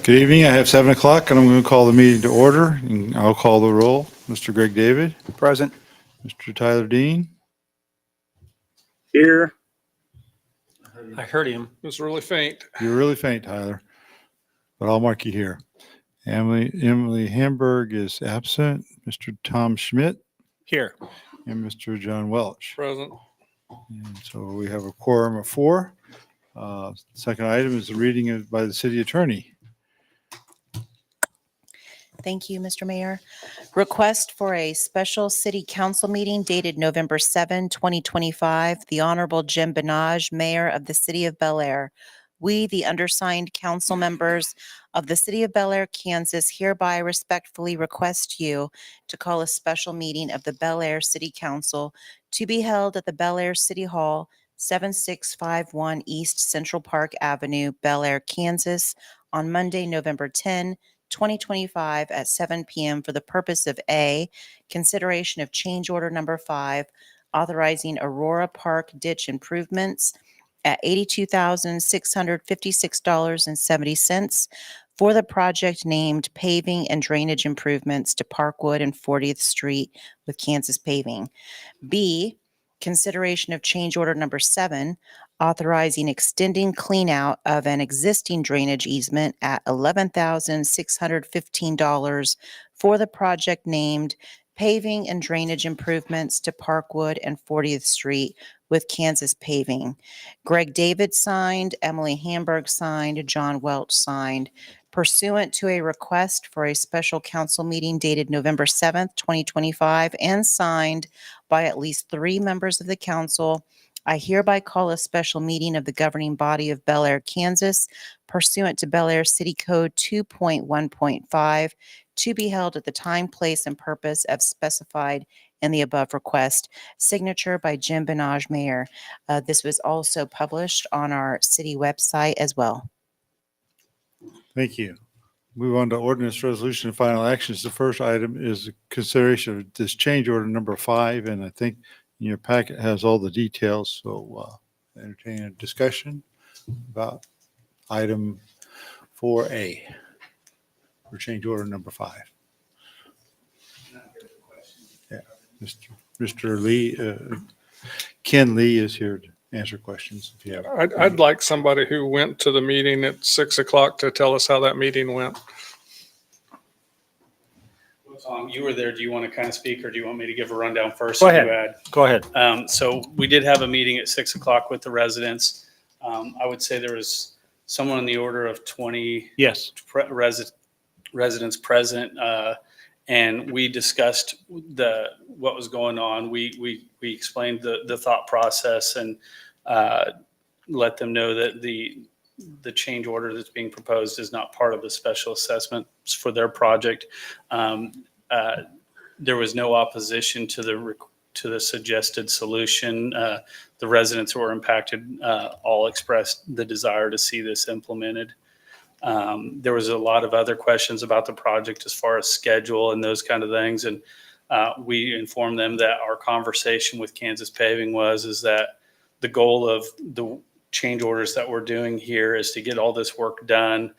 Good evening. I have 7 o'clock, and I'm going to call the meeting to order. And I'll call the roll. Mr. Greg David, Present. Mr. Tyler Dean, Here. I heard him. It was really faint. you're really faint, Tyler, but I'll mark you here. Emily Hamburg is absent. Mr. Tom Schmidt Here. and Mr. John Welch. Present. And so we have a quorum of 4. Second item is the reading by the city attorney. Thank you, Mr. Mayor. Request for a special city council meeting dated November 7, 2025. The Honorable Jim Benage, Mayor of the City of Bel Aire. We, the undersigned council members of the City of Bel Aire, Kansas, hereby respectfully request you to call a special meeting of the Bel Aire City Council to be held at the Bel Aire City Hall, 7651 East Central Park Avenue, Bel Aire, Kansas, on Monday, November 10, 2025 at 7 p.m. for the purpose of A, consideration of change order number 5, authorizing Aurora Park ditch improvements at $82,656.70 for the project named paving and drainage improvements to Parkwood and 40th Street with Kansas Paving. B, consideration of change order number 7, authorizing extending cleanout of an existing drainage easement at $11,615 for the project named paving and drainage improvements to Parkwood and 40th Street with Kansas Paving. Greg David signed, Emily Hamburg signed, John Welch signed. Pursuant to a request for a special council meeting dated November 7th, 2025, and signed by at least 3 members of the council, I hereby call a special meeting of the governing body of Bel Aire, Kansas, pursuant to Bel Aire City Code 2.1.5, to be held at the time, place, and purpose as specified in the above request. Signature by Jim Benage, Mayor. This was also published on our city website as well. Thank you. Move on to ordinance resolution and final actions. The first item is the consideration of this change order number 5, and I think your packet has all the details. So entertain a discussion about item 4A for change order number 5. Yeah, Mr. Lee, Ken Lee is here to answer questions if you have. I'd like somebody who went to the meeting at 6 o'clock to tell us how that meeting went. Tom, you were there. Do you want to kind of speak, or do you want me to give a rundown first? Go ahead. You add? Go ahead. So we did have a meeting at 6 o'clock with the residents. I would say there was someone in the order of 20 Yes. residents present, and we discussed what was going on. We explained the thought process and let them know that the change order that's being proposed is not part of the special assessments for their project. There was no opposition to the suggested solution. The residents who were impacted all expressed the desire to see this implemented. There was a lot of other questions about the project as far as schedule and those kind of things. And we informed them that our conversation with Kansas Paving is that the goal of the change orders that we're doing here is to get all this work done,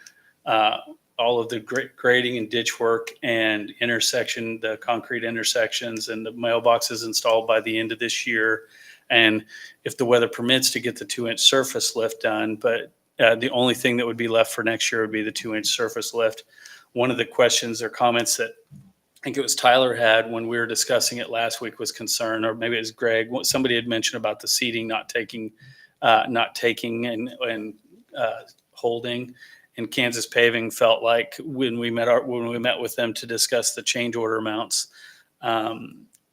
all of the grading and ditch work and the concrete intersections and the mailboxes installed by the end of this year. And if the weather permits, to get the 2-inch surface lift done. But the only thing that would be left for next year would be the 2-inch surface lift. One of the questions or comments that I think it was Tyler had when we were discussing it last week was concern, or maybe it was Greg. Somebody had mentioned about the seating not taking and holding. And Kansas Paving felt like when we met with them to discuss the change order amounts,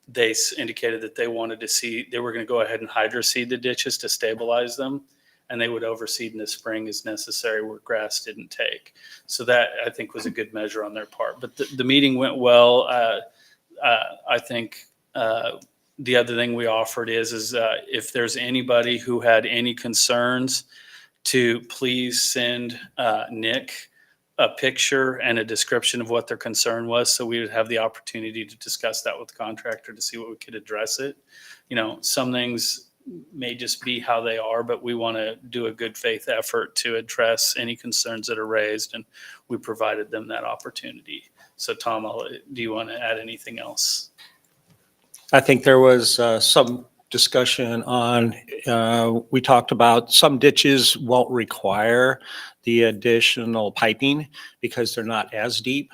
they indicated that they wanted to see, they were going to go ahead and hydroseed the ditches to stabilize them, and they would overseed in the spring as necessary where grass didn't take. So that, I think, was a good measure on their part. But the meeting went well. I think the other thing we offered is if there's anybody who had any concerns, to please send Nick a picture and a description of what their concern was, so we would have the opportunity to discuss that with the contractor to see what we could address it. Some things may just be how they are, but we want to do a good faith effort to address any concerns that are raised, and we provided them that opportunity. So Tom, do you want to add anything else? I think there was some discussion on, we talked about some ditches won't require the additional piping because they're not as deep.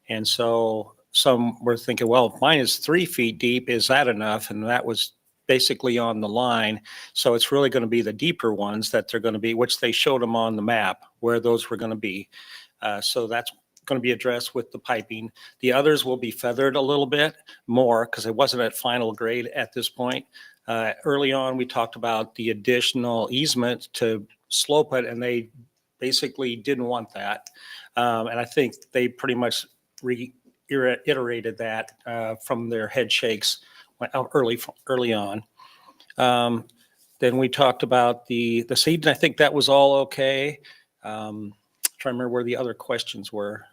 And so some were thinking, well, if mine is 3 feet deep, is that enough? And that was basically on the line. So it's really going to be the deeper ones that they're going to be, which they showed them on the map where those were going to be. So that's going to be addressed with the piping. The others will be feathered a little bit more because it wasn't at final grade at this point. Early on, we talked about the additional easement to slope it, and they basically didn't want that. And I think they pretty much reiterated that from their head shakes early on. Then we talked about the seed, and I think that was all okay. Trying to remember where the other questions were.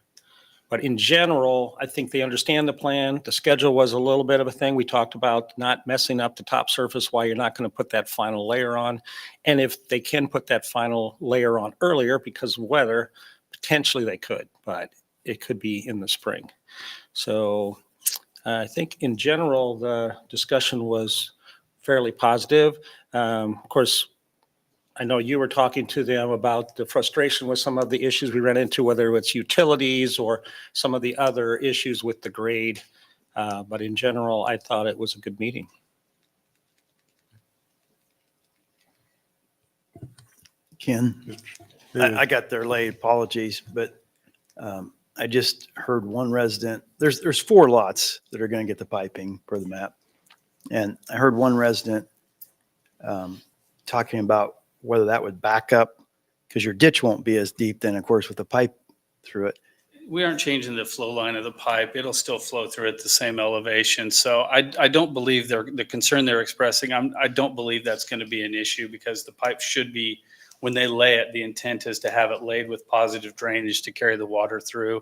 But in general, I think they understand the plan. The schedule was a little bit of a thing. We talked about not messing up the top surface while you're not going to put that final layer on. And if they can put that final layer on earlier because of weather, potentially they could, but it could be in the spring. So I think in general, the discussion was fairly positive. Of course, I know you were talking to them about the frustration with some of the issues we ran into, whether it's utilities or some of the other issues with the grade. But in general, I thought it was a good meeting. Ken, I got there late, apologies, but I just heard one resident, there's 4 lots that are going to get the piping per the map. And I heard one resident talking about whether that would back up because your ditch won't be as deep then, of course, with the pipe through it. We aren't changing the flow line of the pipe. It'll still flow through at the same elevation. So I don't believe the concern they're expressing, I don't believe that's going to be an issue because the pipe should be, when they lay it, the intent is to have it laid with positive drainage to carry the water through.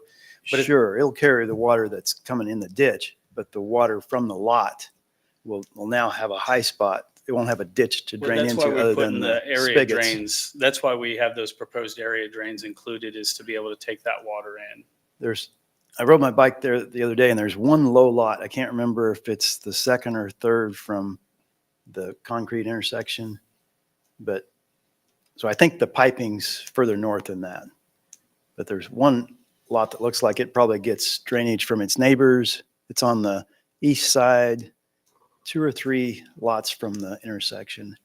But Sure, it'll carry the water that's coming in the ditch, but the water from the lot will now have a high spot. It won't have a ditch to drain that's why into we're other putting than the area spigots. drains. That's why we have those proposed area drains included, is to be able to take that water in. I rode my bike there the other day and there's one low lot. I can't remember if it's the second or third from the concrete intersection, but so I think the piping's further north than that. But there's one lot that looks like it probably gets drainage from its neighbors. It's on the east side, 2 or 3 lots from the intersection.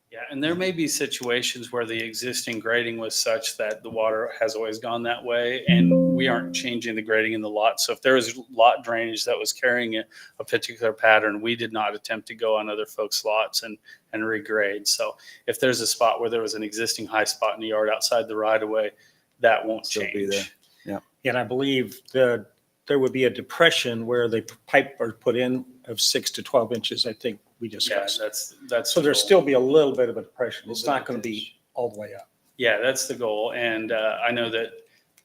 Yeah, and there may be situations where the existing grading was such that the water has always gone that way, and we aren't changing the grading in the lot. So if there was lot drainage that was carrying a particular pattern, we did not attempt to go on other folks' lots and regrade. So if there's a spot where there was an existing high spot in the yard outside the right of way, that won't Still be there. change. And I believe there would be a depression where the pipe are put in of 6 to 12 inches, I think we Yeah, discussed. that's So the there'll goal. still be a little bit of a depression. It's not going to be all the way up. Yeah, that's the goal. And I know that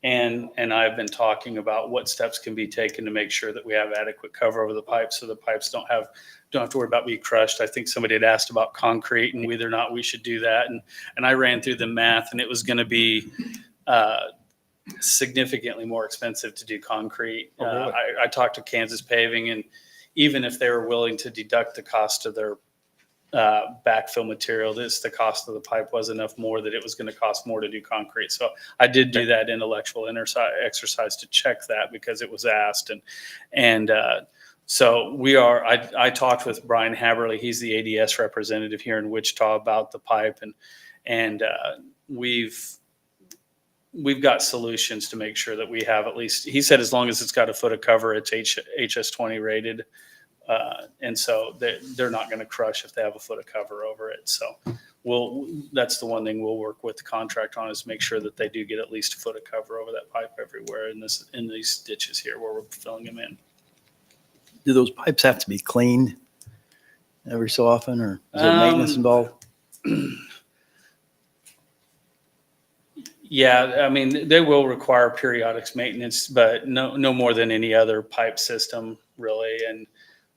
Ann and I have been talking about what steps can be taken to make sure that we have adequate cover over the pipes so the pipes don't have to worry about being crushed. I think somebody had asked about concrete and whether or not we should do that. And I ran through the math, and it was going to be significantly more expensive to do concrete. Oh, really? I talked to Kansas Paving, and even if they were willing to deduct the cost of their backfill material, the cost of the pipe was enough more that it was going to cost more to do concrete. So I did do that intellectual exercise to check that because it was asked. And so I talked with Brian Haberly. He's the ADS representative here in Wichita about the pipe, and we've got solutions to make sure that we have at least, he said, as long as it's got a foot of cover, it's HS20 rated. And so they're not going to crush if they have a foot of cover over it. So that's the one thing we'll work with the contract on, is make sure that they do get at least a foot of cover over that pipe everywhere in these ditches here where we're filling them in. Do those pipes have to be cleaned every so often, or is there maintenance involved? Yeah, I mean, they will require periodic maintenance, but no more than any other pipe system, really. And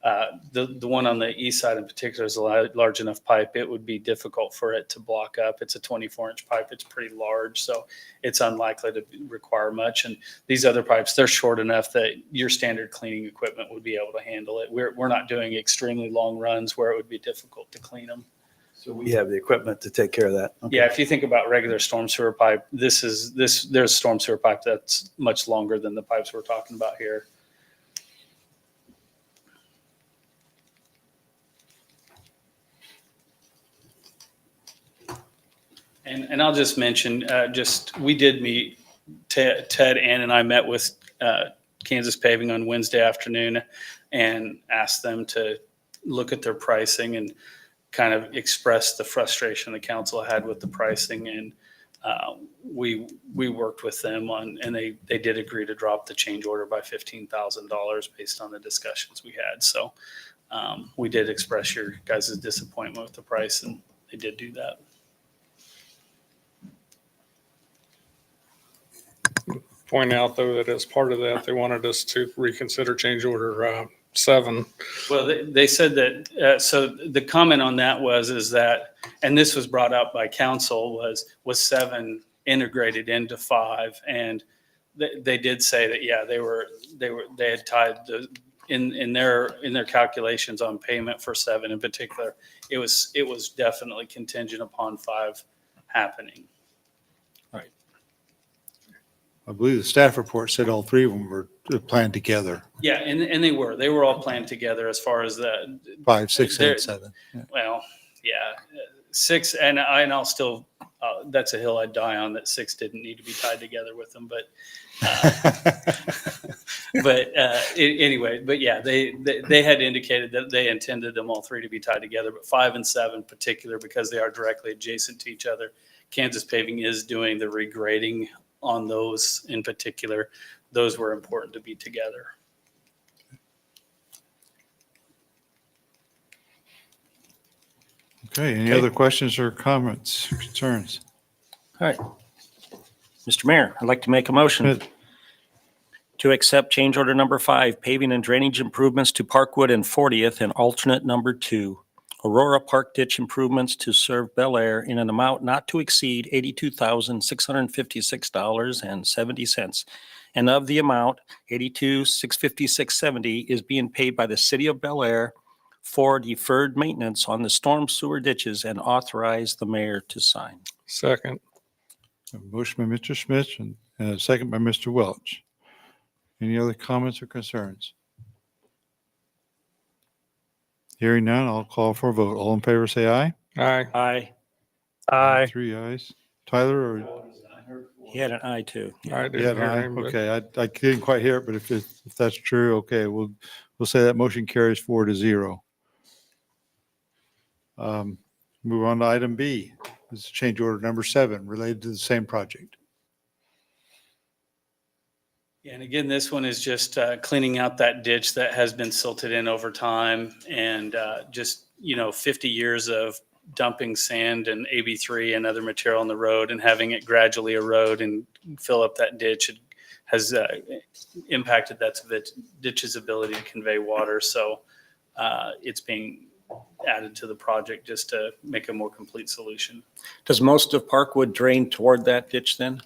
The one on the east side in particular is a large enough pipe. It would be difficult for it to block up. It's a 24-inch pipe. It's pretty large, so it's unlikely to require much. And these other pipes, they're short enough that your standard cleaning equipment would be able to handle it. We're not doing extremely long runs where it would be difficult to clean them. So we have the equipment to take care of that. Okay. Yeah, if you think about regular storm sewer pipe, there's storm sewer pipe that's much longer than the pipes we're talking about here. And I'll just mention, we did meet, Ted, Ann, and I met with Kansas Paving on Wednesday afternoon and asked them to look at their pricing and kind of express the frustration the council had with the pricing. And we worked with them and they did agree to drop the change order by $15,000 based on the discussions we had. So we did express your guys' disappointment with the price, and they did do that. Point out, though, that as part of that, they wanted us to reconsider change order 7. Well, they said that, so the comment on that is that, and this was brought up by council, was 7 integrated into 5. And they did say that, yeah, they had tied in their calculations on payment for 7 in particular. It was definitely contingent upon 5 happening. I believe the staff report said all 3 of them were planned together, Yeah, and they were all planned together as far as the 5, 6, They're- and 7. Yeah. Well, yeah, 6, and I'll still, that's a hill I'd die on, that 6 didn't need to be tied together with them, but anyway, but yeah, they had indicated that they intended them all 3 to be tied together, but 5 and 7 in particular, because they are directly adjacent to each other. Kansas Paving is doing the regrading on those in particular. Those were important to be together. Okay, any Okay. other questions or comments, concerns? All right. Mr. Mayor, I'd like to make a motion Good. to accept change order number 5, paving and drainage improvements to Parkwood and 40th, and alternate number 2, Aurora Park ditch improvements to serve Bel Aire in an amount not to exceed $82,656.70. And of the amount, $82,656.70 is being paid by the city of Bel Aire for deferred maintenance on the storm sewer ditches, and authorize the mayor to sign. Second. A motion by Mr. Smith and a second by Mr. Welch. Any other comments or concerns? Hearing none, I'll call for a vote. All in favor, say aye. Aye. Aye. 3 ayes. Tyler, or He had an aye too. I didn't yeah, hear aye. him, but Okay, I didn't quite hear it, but if that's true, okay, we'll say that motion carries 4-0. Move on to item B. This is change order number 7 related to the same project. And again, this one is just cleaning out that ditch that has been silted in over time, and just, 50 years of dumping sand and AB3 and other material on the road and having it gradually erode and fill up that ditch. It has impacted that ditch's ability to convey water. So it's being added to the project just to make a more complete solution. Does most of Parkwood drain toward that ditch then?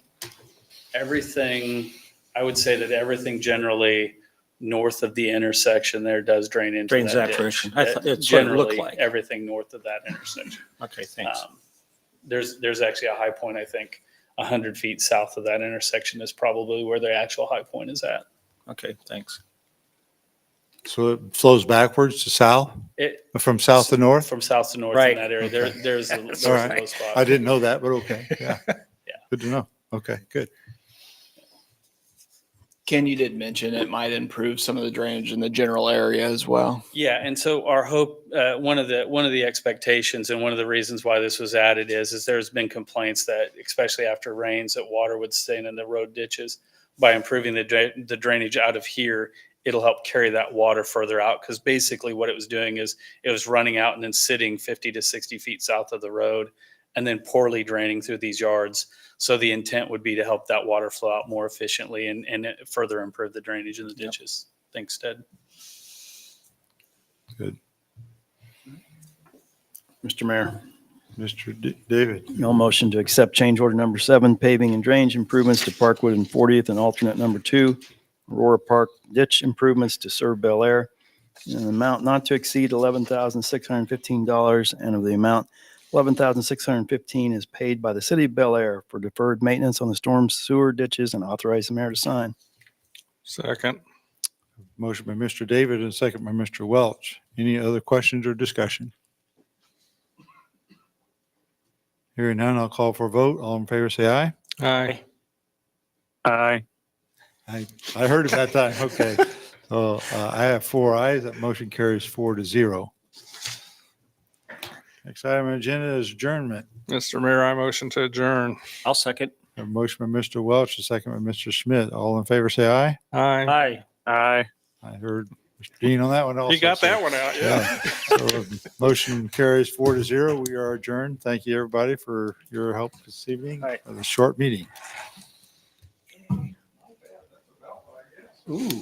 Everything, I would say that everything generally north of the intersection there does drain into Drains that that ditch. direction. I thought it's what it looked Generally, like. everything north of that intersection. Okay, thanks. There's actually a high point, I think, 100 feet south of that intersection is probably where the actual high point is at. Okay, thanks. So it flows backwards to south, It, from south to north? from south to north Right. in that area, there's a All right. low spot. I didn't know that, but okay, yeah. Yeah. Good to know. Okay, good. Ken, you did mention it might improve some of the drainage in the general area as well. Yeah, and so our hope, one of the expectations and one of the reasons why this was added is there's been complaints that, especially after rains, that water would stay in the road ditches. By improving the drainage out of here, it'll help carry that water further out, because basically what it was doing is it was running out and then sitting 50 to 60 feet south of the road and then poorly draining through these yards. So the intent would be to help that water flow out more efficiently and further improve the drainage in the ditches. Thanks, Ted. Good. Mr. Mayor, Mr. David, I'll motion to accept change order number 7, paving and drainage improvements to Parkwood and 40th, and alternate number 2, Aurora Park ditch improvements to serve Bel Aire, in an amount not to exceed $11,615, and of the amount $11,615 is paid by the city of Bel Aire for deferred maintenance on the storm sewer ditches, and authorize the mayor to sign. Second. motion by Mr. David and second by Mr. Welch. Any other questions or discussion? Hearing none, I'll call for a vote. All in favor, say aye. Aye. Aye. I heard it that time. Okay. So I have 4 ayes. That motion carries 4-0. Next item on the agenda is adjournment. Mr. Mayor, I motion to adjourn. I'll second. A motion by Mr. Welch, a second by Mr. Schmidt. All in favor, say aye. Aye. Aye. Aye. I heard Mr. Dean on that one also. You got so- that one out, yeah. So motion carries 4-0. We are adjourned. Thank you, everybody, for your help this evening. Aye. For the short meeting. Ooh, 7.